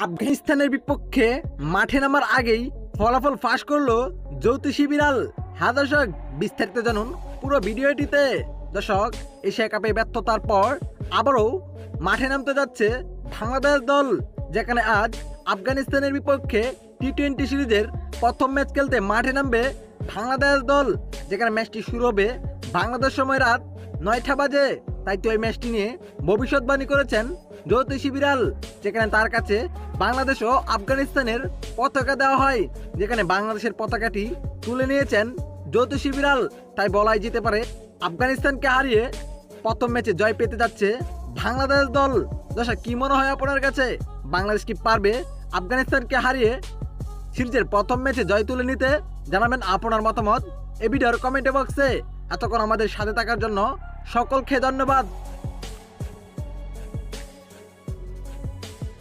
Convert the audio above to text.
আফগানিস্তানের বিপক্ষে মাঠে নামার আগেই ফলাফল ফাঁস করলো জ্যোতিষী বিড়াল। হ্যাঁ দর্শক, বিস্তারিত জানুন পুরো ভিডিওটিতে। দর্শক, এশিয়া কাপে ব্যর্থতার পর আবারও মাঠে নামতে যাচ্ছে বাংলাদেশ দল, যেখানে আজ আফগানিস্তানের বিপক্ষে টি-20 সিরিজের প্রথম ম্যাচ খেলতে মাঠে নামবে বাংলাদেশ দল, যেখানে ম্যাচটি শুরু হবে বাংলাদেশ সময় রাত 9টা বাজে। তাই তো এই ম্যাচটি নিয়ে ভবিষ্যৎবাণী করেছেন জ্যোতিষী বিড়াল, যেখানে তার কাছে বাংলাদেশ ও আফগানিস্তানের পতাকা দেওয়া হয়, যেখানে বাংলাদেশের পতাকাটি তুলে নিয়েছেন জ্যোতিষী বিড়াল। তাই বলাই যেতে পারে আফগানিস্তানকে হারিয়ে প্রথম ম্যাচে জয় পেতে যাচ্ছে বাংলাদেশ দল। দর্শক, কি মনে হয় আপনার কাছে? বাংলাদেশ কি পারবে আফগানিস্তানকে হারিয়ে সিরিজের প্রথম ম্যাচে জয় তুলে নিতে? জানাবেন আপনার মতামত এই ভিডিওর কমেন্ট বক্সে। এতক্ষণ আমাদের সাথে থাকার জন্য সকলকে ধন্যবাদ।